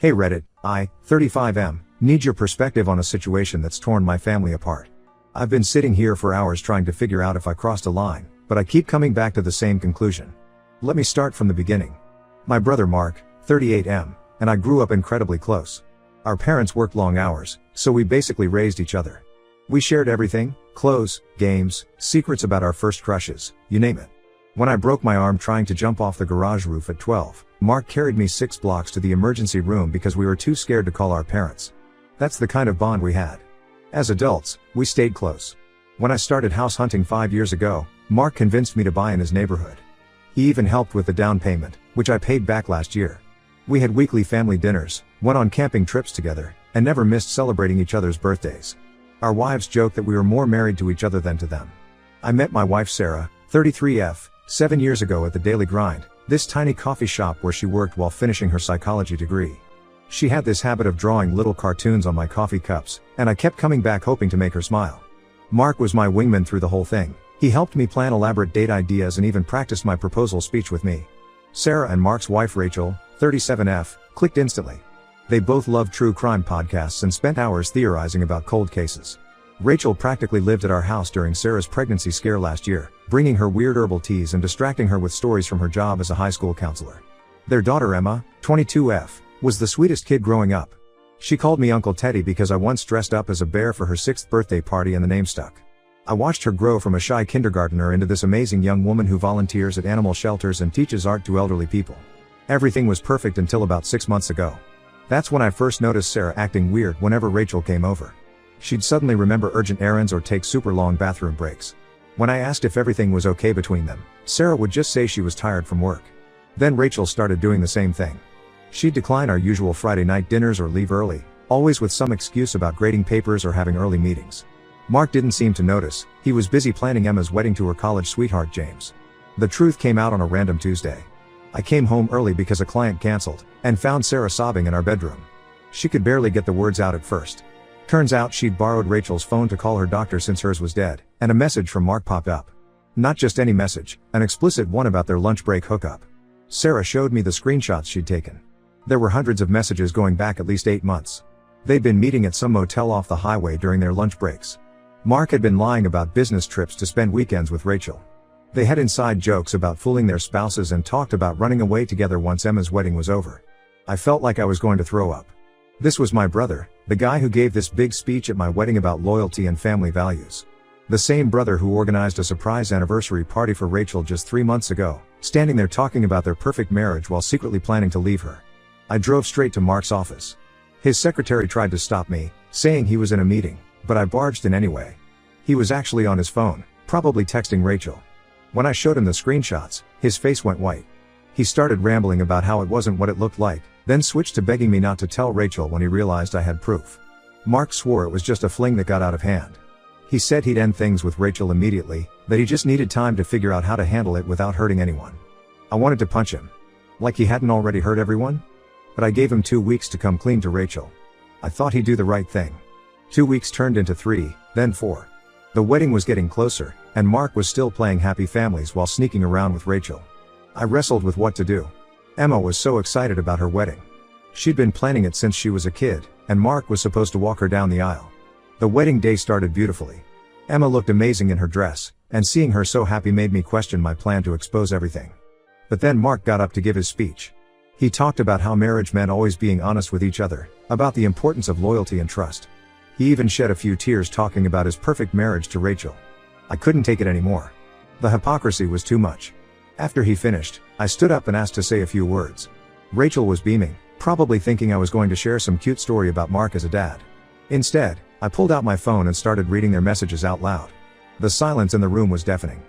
Hey Reddit, I, 35M, need your perspective on a situation that's torn my family apart. I've been sitting here for hours trying to figure out if I crossed a line, but I keep coming back to the same conclusion. Let me start from the beginning. My brother Mark, 38M, and I grew up incredibly close. Our parents worked long hours, so we basically raised each other. We shared everything, clothes, games, secrets about our first crushes, you name it. When I broke my arm trying to jump off the garage roof at 12, Mark carried me 6 blocks to the emergency room because we were too scared to call our parents. That's the kind of bond we had. As adults, we stayed close. When I started house hunting 5 years ago, Mark convinced me to buy in his neighborhood. He even helped with the down payment, which I paid back last year. We had weekly family dinners, went on camping trips together, and never missed celebrating each other's birthdays. Our wives joked that we were more married to each other than to them. I met my wife Sarah, 33F, 7 years ago at the Daily Grind, this tiny coffee shop where she worked while finishing her psychology degree. She had this habit of drawing little cartoons on my coffee cups, and I kept coming back hoping to make her smile. Mark was my wingman through the whole thing. He helped me plan elaborate date ideas and even practiced my proposal speech with me. Sarah and Mark's wife Rachel, 37F, clicked instantly. They both loved true crime podcasts and spent hours theorizing about cold cases. Rachel practically lived at our house during Sarah's pregnancy scare last year, bringing her weird herbal teas and distracting her with stories from her job as a high school counselor. Their daughter Emma, 22F, was the sweetest kid growing up. She called me Uncle Teddy because I once dressed up as a bear for her 6th birthday party and the name stuck. I watched her grow from a shy kindergartner into this amazing young woman who volunteers at animal shelters and teaches art to elderly people. Everything was perfect until about 6 months ago. That's when I first noticed Sarah acting weird whenever Rachel came over. She'd suddenly remember urgent errands or take super long bathroom breaks. When I asked if everything was okay between them, Sarah would just say she was tired from work. Then Rachel started doing the same thing. She'd decline our usual Friday night dinners or leave early, always with some excuse about grading papers or having early meetings. Mark didn't seem to notice. He was busy planning Emma's wedding to her college sweetheart James. The truth came out on a random Tuesday. I came home early because a client canceled, and found Sarah sobbing in our bedroom. She could barely get the words out at first. Turns out she'd borrowed Rachel's phone to call her doctor since hers was dead, and a message from Mark popped up. Not just any message, an explicit one about their lunch break hookup. Sarah showed me the screenshots she'd taken. There were hundreds of messages going back at least 8 months. They'd been meeting at some motel off the highway during their lunch breaks. Mark had been lying about business trips to spend weekends with Rachel. They had inside jokes about fooling their spouses and talked about running away together once Emma's wedding was over. I felt like I was going to throw up. This was my brother, the guy who gave this big speech at my wedding about loyalty and family values. The same brother who organized a surprise anniversary party for Rachel just 3 months ago, standing there talking about their perfect marriage while secretly planning to leave her. I drove straight to Mark's office. His secretary tried to stop me, saying he was in a meeting, but I barged in anyway. He was actually on his phone, probably texting Rachel. When I showed him the screenshots, his face went white. He started rambling about how it wasn't what it looked like, then switched to begging me not to tell Rachel when he realized I had proof. Mark swore it was just a fling that got out of hand. He said he'd end things with Rachel immediately, that he just needed time to figure out how to handle it without hurting anyone. I wanted to punch him. Like he hadn't already hurt everyone? But I gave him 2 weeks to come clean to Rachel. I thought he'd do the right thing. 2 weeks turned into 3, then 4. The wedding was getting closer, and Mark was still playing happy families while sneaking around with Rachel. I wrestled with what to do. Emma was so excited about her wedding. She'd been planning it since she was a kid, and Mark was supposed to walk her down the aisle. The wedding day started beautifully. Emma looked amazing in her dress, and seeing her so happy made me question my plan to expose everything. But then Mark got up to give his speech. He talked about how marriage meant always being honest with each other, about the importance of loyalty and trust. He even shed a few tears talking about his perfect marriage to Rachel. I couldn't take it anymore. The hypocrisy was too much. After he finished, I stood up and asked to say a few words. Rachel was beaming, probably thinking I was going to share some cute story about Mark as a dad. Instead, I pulled out my phone and started reading their messages out loud. The silence in the room was deafening.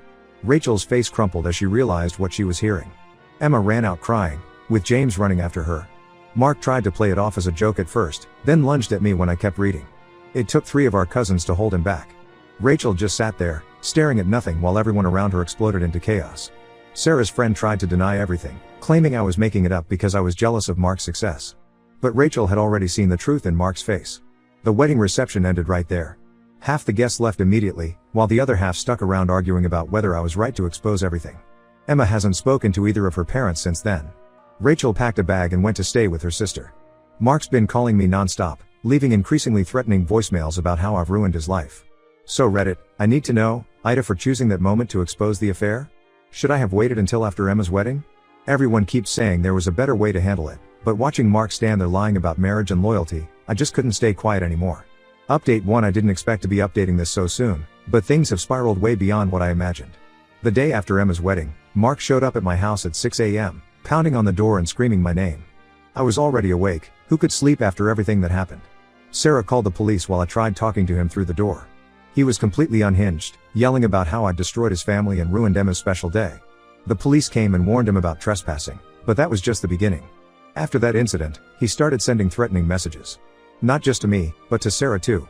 Rachel's face crumpled as she realized what she was hearing. Emma ran out crying, with James running after her. Mark tried to play it off as a joke at first, then lunged at me when I kept reading. It took 3 of our cousins to hold him back. Rachel just sat there, staring at nothing while everyone around her exploded into chaos. Sarah's friend tried to deny everything, claiming I was making it up because I was jealous of Mark's success. But Rachel had already seen the truth in Mark's face. The wedding reception ended right there. Half the guests left immediately, while the other half stuck around arguing about whether I was right to expose everything. Emma hasn't spoken to either of her parents since then. Rachel packed a bag and went to stay with her sister. Mark's been calling me non-stop, leaving increasingly threatening voicemails about how I've ruined his life. So Reddit, I need to know, Ida for choosing that moment to expose the affair? Should I have waited until after Emma's wedding? Everyone keeps saying there was a better way to handle it, but watching Mark stand there lying about marriage and loyalty, I just couldn't stay quiet anymore. Update 1: I didn't expect to be updating this so soon, but things have spiraled way beyond what I imagined. The day after Emma's wedding, Mark showed up at my house at 6 a.m., pounding on the door and screaming my name. I was already awake, who could sleep after everything that happened? Sarah called the police while I tried talking to him through the door. He was completely unhinged, yelling about how I'd destroyed his family and ruined Emma's special day. The police came and warned him about trespassing, but that was just the beginning. After that incident, he started sending threatening messages. Not just to me, but to Sarah too.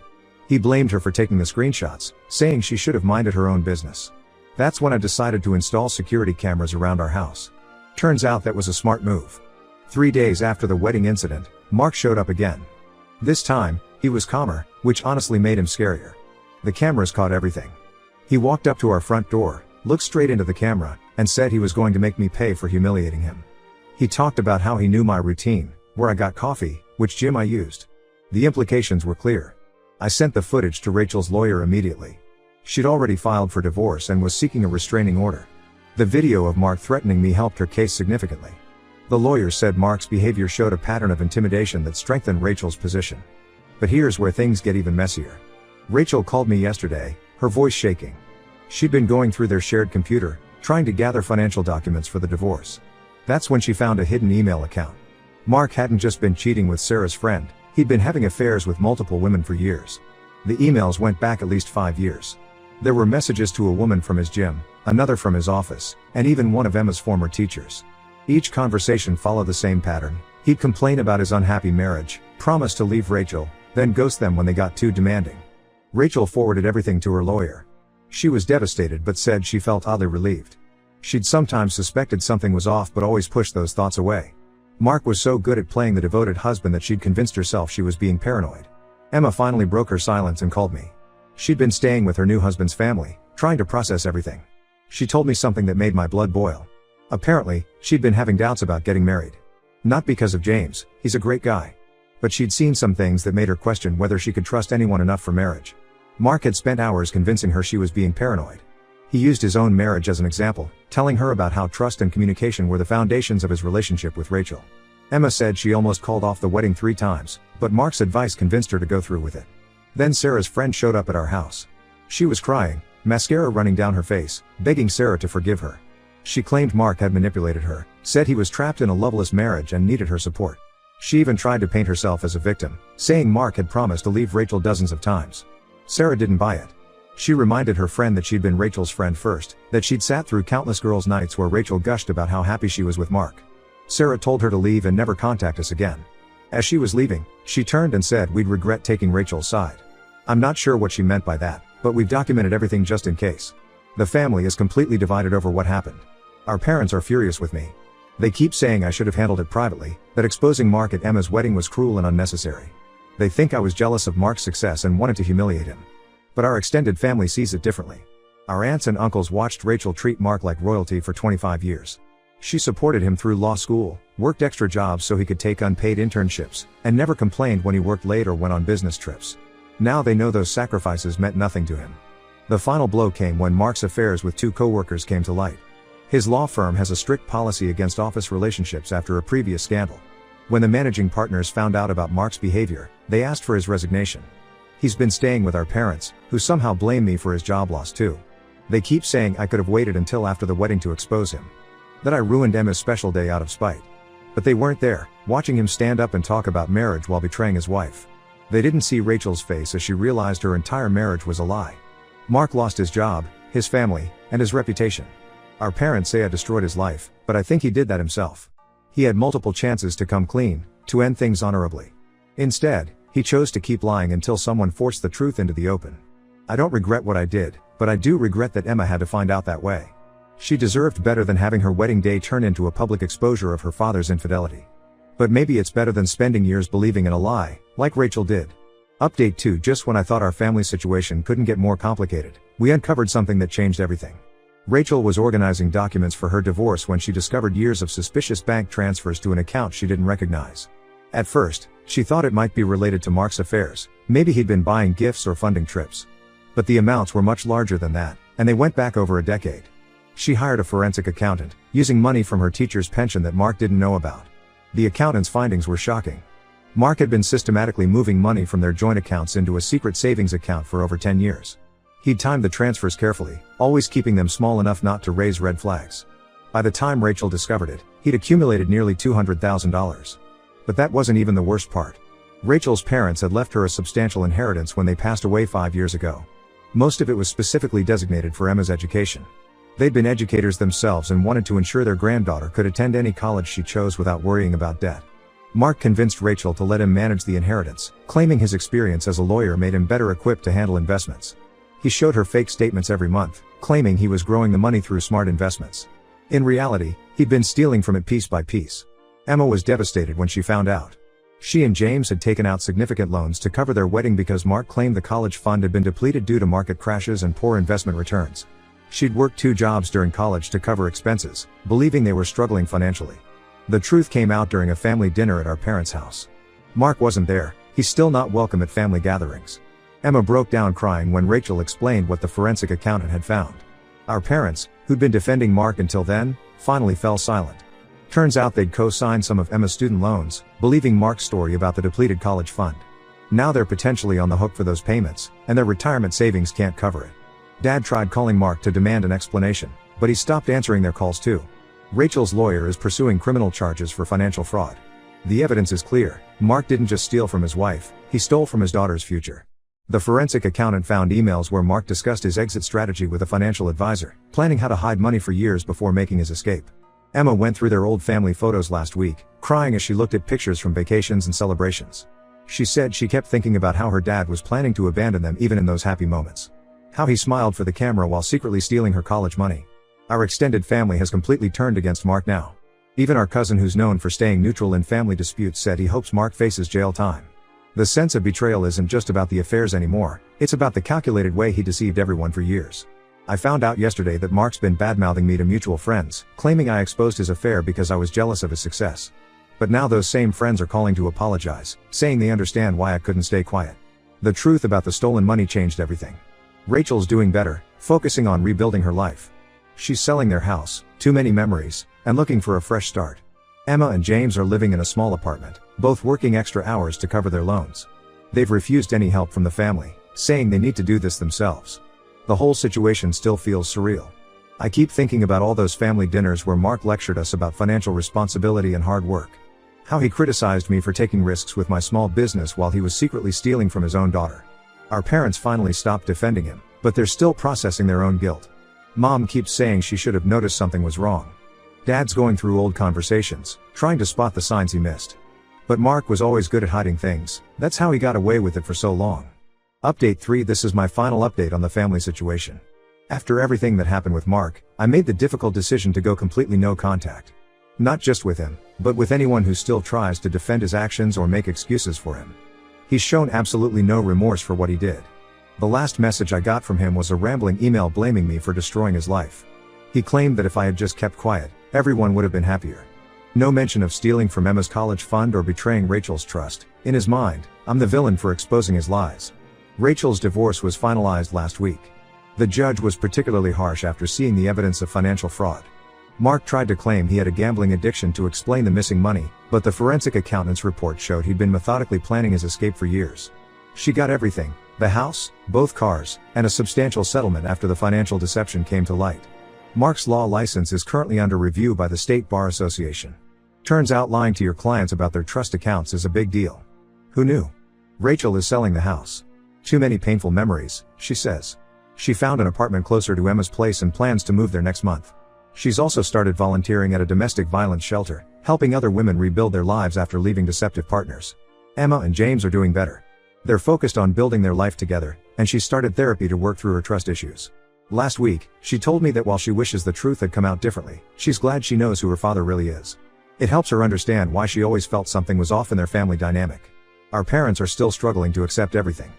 He blamed her for taking the screenshots, saying she should have minded her own business. That's when I decided to install security cameras around our house. Turns out that was a smart move. 3 days after the wedding incident, Mark showed up again. This time, he was calmer, which honestly made him scarier. The cameras caught everything. He walked up to our front door, looked straight into the camera, and said he was going to make me pay for humiliating him. He talked about how he knew my routine, where I got coffee, which gym I used. The implications were clear. I sent the footage to Rachel's lawyer immediately. She'd already filed for divorce and was seeking a restraining order. The video of Mark threatening me helped her case significantly. The lawyer said Mark's behavior showed a pattern of intimidation that strengthened Rachel's position. But here's where things get even messier. Rachel called me yesterday, her voice shaking. She'd been going through their shared computer, trying to gather financial documents for the divorce. That's when she found a hidden email account. Mark hadn't just been cheating with Sarah's friend, he'd been having affairs with multiple women for years. The emails went back at least 5 years. There were messages to a woman from his gym, another from his office, and even one of Emma's former teachers. Each conversation followed the same pattern. He'd complain about his unhappy marriage, promise to leave Rachel, then ghost them when they got too demanding. Rachel forwarded everything to her lawyer. She was devastated but said she felt oddly relieved. She'd sometimes suspected something was off but always pushed those thoughts away. Mark was so good at playing the devoted husband that she'd convinced herself she was being paranoid. Emma finally broke her silence and called me. She'd been staying with her new husband's family, trying to process everything. She told me something that made my blood boil. Apparently, she'd been having doubts about getting married. Not because of James, he's a great guy. But she'd seen some things that made her question whether she could trust anyone enough for marriage. Mark had spent hours convincing her she was being paranoid. He used his own marriage as an example, telling her about how trust and communication were the foundations of his relationship with Rachel. Emma said she almost called off the wedding 3 times, but Mark's advice convinced her to go through with it. Then Sarah's friend showed up at our house. She was crying, mascara running down her face, begging Sarah to forgive her. She claimed Mark had manipulated her, said he was trapped in a loveless marriage and needed her support. She even tried to paint herself as a victim, saying Mark had promised to leave Rachel dozens of times. Sarah didn't buy it. She reminded her friend that she'd been Rachel's friend first, that she'd sat through countless girls' nights where Rachel gushed about how happy she was with Mark. Sarah told her to leave and never contact us again. As she was leaving, she turned and said we'd regret taking Rachel's side. I'm not sure what she meant by that, but we've documented everything just in case. The family is completely divided over what happened. Our parents are furious with me. They keep saying I should have handled it privately, that exposing Mark at Emma's wedding was cruel and unnecessary. They think I was jealous of Mark's success and wanted to humiliate him. But our extended family sees it differently. Our aunts and uncles watched Rachel treat Mark like royalty for 25 years. She supported him through law school, worked extra jobs so he could take unpaid internships, and never complained when he worked late or went on business trips. Now they know those sacrifices meant nothing to him. The final blow came when Mark's affairs with 2 co-workers came to light. His law firm has a strict policy against office relationships after a previous scandal. When the managing partners found out about Mark's behavior, they asked for his resignation. He's been staying with our parents, who somehow blame me for his job loss too. They keep saying I could have waited until after the wedding to expose him. That I ruined Emma's special day out of spite. But they weren't there, watching him stand up and talk about marriage while betraying his wife. They didn't see Rachel's face as she realized her entire marriage was a lie. Mark lost his job, his family, and his reputation. Our parents say I destroyed his life, but I think he did that himself. He had multiple chances to come clean, to end things honorably. Instead, he chose to keep lying until someone forced the truth into the open. I don't regret what I did, but I do regret that Emma had to find out that way. She deserved better than having her wedding day turn into a public exposure of her father's infidelity. But maybe it's better than spending years believing in a lie, like Rachel did. Update 2: Just when I thought our family situation couldn't get more complicated, we uncovered something that changed everything. Rachel was organizing documents for her divorce when she discovered years of suspicious bank transfers to an account she didn't recognize. At first, She thought it might be related to Mark's affairs, maybe he'd been buying gifts or funding trips. But the amounts were much larger than that, and they went back over a decade. She hired a forensic accountant, using money from her teacher's pension that Mark didn't know about. The accountant's findings were shocking. Mark had been systematically moving money from their joint accounts into a secret savings account for over 10 years. He'd timed the transfers carefully, always keeping them small enough not to raise red flags. By the time Rachel discovered it, he'd accumulated nearly $200,000. But that wasn't even the worst part. Rachel's parents had left her a substantial inheritance when they passed away 5 years ago. Most of it was specifically designated for Emma's education. They'd been educators themselves and wanted to ensure their granddaughter could attend any college she chose without worrying about debt. Mark convinced Rachel to let him manage the inheritance, claiming his experience as a lawyer made him better equipped to handle investments. He showed her fake statements every month, claiming he was growing the money through smart investments. In reality, he'd been stealing from it piece by piece. Emma was devastated when she found out. She and James had taken out significant loans to cover their wedding because Mark claimed the college fund had been depleted due to market crashes and poor investment returns. She'd worked 2 jobs during college to cover expenses, believing they were struggling financially. The truth came out during a family dinner at our parents' house. Mark wasn't there, he's still not welcome at family gatherings. Emma broke down crying when Rachel explained what the forensic accountant had found. Our parents, who'd been defending Mark until then, finally fell silent. Turns out they'd co-signed some of Emma's student loans, believing Mark's story about the depleted college fund. Now they're potentially on the hook for those payments, and their retirement savings can't cover it. Dad tried calling Mark to demand an explanation, but he stopped answering their calls too. Rachel's lawyer is pursuing criminal charges for financial fraud. The evidence is clear. Mark didn't just steal from his wife, he stole from his daughter's future. The forensic accountant found emails where Mark discussed his exit strategy with a financial advisor, planning how to hide money for years before making his escape. Emma went through their old family photos last week, crying as she looked at pictures from vacations and celebrations. She said she kept thinking about how her dad was planning to abandon them even in those happy moments. How he smiled for the camera while secretly stealing her college money. Our extended family has completely turned against Mark now. Even our cousin, who's known for staying neutral in family disputes, said he hopes Mark faces jail time. The sense of betrayal isn't just about the affairs anymore, it's about the calculated way he deceived everyone for years. I found out yesterday that Mark's been badmouthing me to mutual friends, claiming I exposed his affair because I was jealous of his success. But now those same friends are calling to apologize, saying they understand why I couldn't stay quiet. The truth about the stolen money changed everything. Rachel's doing better, focusing on rebuilding her life. She's selling their house, too many memories, and looking for a fresh start. Emma and James are living in a small apartment, both working extra hours to cover their loans. They've refused any help from the family, saying they need to do this themselves. The whole situation still feels surreal. I keep thinking about all those family dinners where Mark lectured us about financial responsibility and hard work. How he criticized me for taking risks with my small business while he was secretly stealing from his own daughter. Our parents finally stopped defending him, but they're still processing their own guilt. Mom keeps saying she should have noticed something was wrong. Dad's going through old conversations, trying to spot the signs he missed. But Mark was always good at hiding things, that's how he got away with it for so long. Update 3. This is my final update on the family situation. After everything that happened with Mark, I made the difficult decision to go completely no contact. Not just with him, but with anyone who still tries to defend his actions or make excuses for him. He's shown absolutely no remorse for what he did. The last message I got from him was a rambling email blaming me for destroying his life. He claimed that if I had just kept quiet, everyone would have been happier. No mention of stealing from Emma's college fund or betraying Rachel's trust. In his mind, I'm the villain for exposing his lies. Rachel's divorce was finalized last week. The judge was particularly harsh after seeing the evidence of financial fraud. Mark tried to claim he had a gambling addiction to explain the missing money, but the forensic accountant's report showed he'd been methodically planning his escape for years. She got everything: the house, both cars, and a substantial settlement after the financial deception came to light. Mark's law license is currently under review by the State Bar Association. Turns out lying to your clients about their trust accounts is a big deal. Who knew? Rachel is selling the house. Too many painful memories, she says. She found an apartment closer to Emma's place and plans to move there next month. She's also started volunteering at a domestic violence shelter, helping other women rebuild their lives after leaving deceptive partners. Emma and James are doing better. They're focused on building their life together, and she started therapy to work through her trust issues. Last week, she told me that while she wishes the truth had come out differently, she's glad she knows who her father really is. It helps her understand why she always felt something was off in their family dynamic. Our parents are still struggling to accept everything.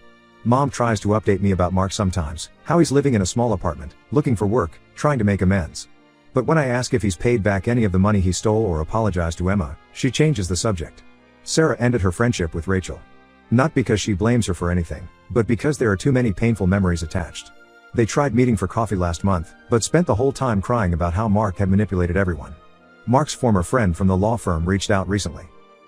Mom tries to update me about Mark sometimes, how he's living in a small apartment, looking for work, trying to make amends. But when I ask if he's paid back any of the money he stole or apologized to Emma, she changes the subject. Sarah ended her friendship with Rachel. Not because she blames her for anything, but because there are too many painful memories attached. They tried meeting for coffee last month, but spent the whole time crying about how Mark had manipulated everyone. Mark's former friend from the law firm reached out recently.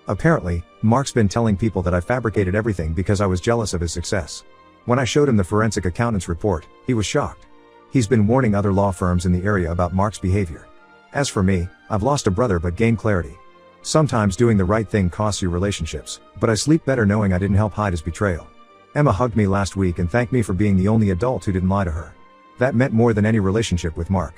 Apparently, Mark's been telling people that I fabricated everything because I was jealous of his success. When I showed him the forensic accountant's report, he was shocked. He's been warning other law firms in the area about Mark's behavior. As for me, I've lost a brother but gained clarity. Sometimes doing the right thing costs you relationships, but I sleep better knowing I didn't help hide his betrayal. Emma hugged me last week and thanked me for being the only adult who didn't lie to her. That meant more than any relationship with Mark.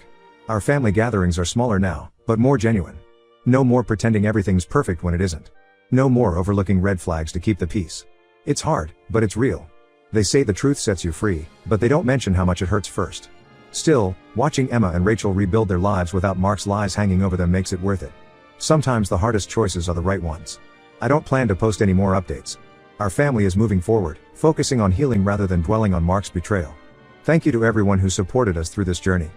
Our family gatherings are smaller now, but more genuine. No more pretending everything's perfect when it isn't. No more overlooking red flags to keep the peace. It's hard, but it's real. They say the truth sets you free, but they don't mention how much it hurts first. Still, watching Emma and Rachel rebuild their lives without Mark's lies hanging over them makes it worth it. Sometimes the hardest choices are the right ones. I don't plan to post any more updates. Our family is moving forward, focusing on healing rather than dwelling on Mark's betrayal. Thank you to everyone who supported us through this journey.